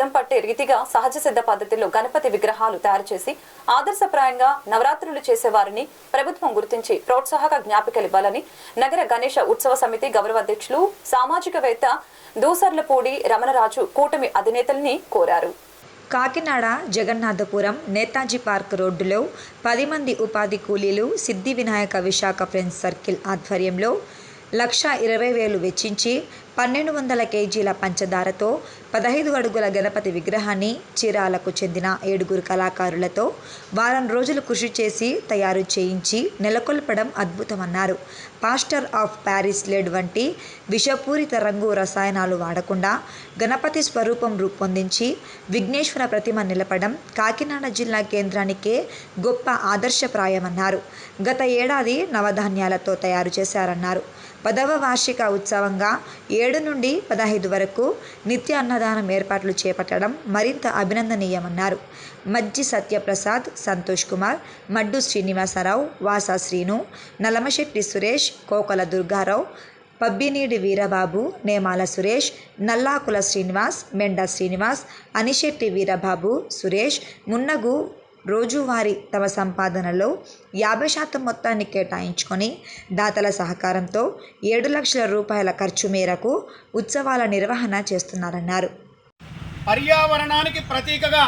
శతం పట్టే రీతిగా సహజ సిద్ధ పద్ధతిలో గణపతి విగ్రహాలు తయారు చేసి ఆదర్శప్రాయంగా నవరాత్రులు చేసేవారిని ప్రభుత్వం గుర్తించి ప్రోత్సాహక జ్ఞాపికలు ఇవ్వాలని నగర గణేష ఉత్సవ సమితి గౌరవ అధ్యక్షులు సామాజికవేత్త దూసర్లపూడి రమణరాజు కూటమి అధినేతల్ని కోరారు. కాకినాడ జగన్నాథపురం నేతాజీ పార్క్ రోడ్డులో 10 మంది ఉపాధి కూలీలు సిద్ధి వినాయక విశాఖ ఫ్రెండ్స్ సర్కిల్ ఆధ్వర్యంలో 1,20,000 వెచ్చించి 1,200 కేజీల పంచదారతో 15 అడుగుల గణపతి విగ్రహాన్ని చీరాలకు చెందిన 7 కళాకారులతో వారం రోజులు కృషి చేసి తయారు చేయించి నెలకొల్పడం అద్భుతమన్నారు. పాస్టర్ ఆఫ్ ప్యారిస్ లెడ్ వంటి విషపూరిత రంగు రసాయనాలు వాడకుండా గణపతి స్వరూపం రూపొందించి విఘ్నేశ్వర ప్రతిమ నిలపడం కాకినాడ జిల్లా కేంద్రానికే గొప్ప ఆదర్శప్రాయమన్నారు. గత ఏడాది నవధాన్యాలతో తయారు చేశారన్నారు. 10వ వార్షిక ఉత్సవంగా 7 నుండి 15 వరకు నిత్య అన్నదానం ఏర్పాట్లు చేపట్టడం మరింత అభినందనీయమన్నారు. మజ్జి సత్యప్రసాద్, సంతోష్ కుమార్, మడ్డు శ్రీనివాసరావు, వాసా శ్రీను, నలమశెట్టి సురేష్, కోకల దుర్గారావు, పబ్బినీడి వీరబాబు, నేమాల సురేష్, నల్లాకుల శ్రీనివాస్, మెండ శ్రీనివాస్, అనిశెట్టి వీరబాబు, సురేష్, మున్నగు రోజువారీ తమ సంపాదనలో 50% మొత్తాన్ని కేటాయించుకొని దాతల సహకారంతో 7 లక్షల రూపాయల ఖర్చు మేరకు ఉత్సవాల నిర్వహణ చేస్తున్నారన్నారు. పర్యావరణానికి ప్రతీకగా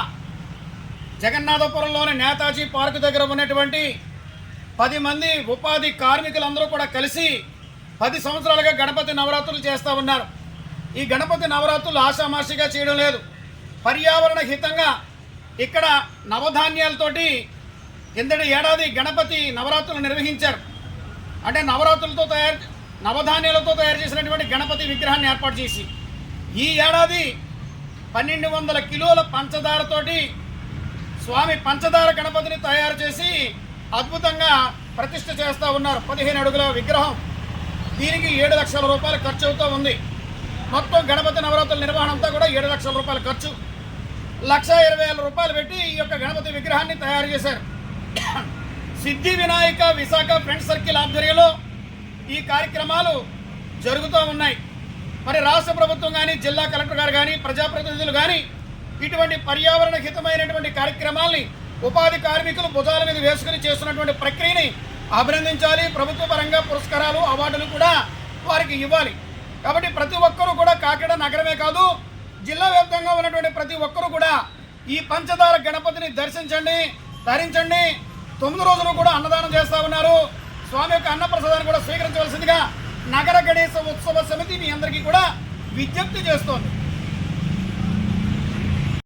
జగన్నాథపురంలోని నేతాజీ పార్క్ దగ్గర ఉన్నటువంటి 10 మంది ఉపాధి కార్మికులందరూ కూడా కలిసి 10 సంవత్సరాలుగా గణపతి నవరాత్రులు చేస్తూ ఉన్నారు. ఈ గణపతి నవరాత్రులు ఆషామాషిగా చేయడం లేదు. పర్యావరణ హితంగా ఇక్కడ నవధాన్యాలతోటి కిందటి ఏడాది గణపతి నవరాత్రులు నిర్వహించారు. అంటే నవధాన్యాలతో తయారు చేసినటువంటి గణపతి విగ్రహాన్ని ఏర్పాటు చేసి ఈ ఏడాది 1,200 కిలోల పంచదారతోటి స్వామి పంచదార గణపతిని తయారు చేసి అద్భుతంగా ప్రతిష్ఠ చేస్తూ ఉన్నారు. 15 అడుగుల విగ్రహం. దీనికి 7 లక్షల రూపాయలు ఖర్చు అవుతూ ఉంది. మొత్తం గణపతి నవరాత్రుల నిర్వహణ అంతా కూడా 7 లక్షల రూపాయల ఖర్చు. 1,20,000 రూపాయలు పెట్టి ఈ యొక్క గణపతి విగ్రహాన్ని తయారు చేశారు. సిద్ధి వినాయక విశాఖ ఫ్రెండ్స్ సర్కిల్ ఆధ్వర్యంలో ఈ కార్యక్రమాలు జరుగుతూ ఉన్నాయి. మరి రాష్ట్ర ప్రభుత్వం కానీ, జిల్లా కలెక్టర్ గారు కానీ, ప్రజాప్రతినిధులు కానీ ఇటువంటి పర్యావరణ హితమైనటువంటి కార్యక్రమాల్ని ఉపాధి కార్మికులు భుజాల మీద వేసుకుని చేస్తున్నటువంటి ప్రక్రియని అభినందించాలి. ప్రభుత్వ పరంగా పురస్కారాలు, అవార్డులు కూడా వారికి ఇవ్వాలి. కాబట్టి ప్రతి ఒక్కరూ కూడా కాకినాడ నగరమే కాదు, జిల్లా వ్యాప్తంగా ఉన్నటువంటి ప్రతి ఒక్కరూ కూడా ఈ పంచదార గణపతిని దర్శించండి, ధరించండి. 9 రోజులు కూడా అన్నదానం చేస్తూ ఉన్నారు. స్వామి యొక్క అన్నప్రసాదాన్ని కూడా స్వీకరించవలసిందిగా నగర గణేశ ఉత్సవ సమితి మీ అందరికీ కూడా విజ్ఞప్తి చేస్తోంది.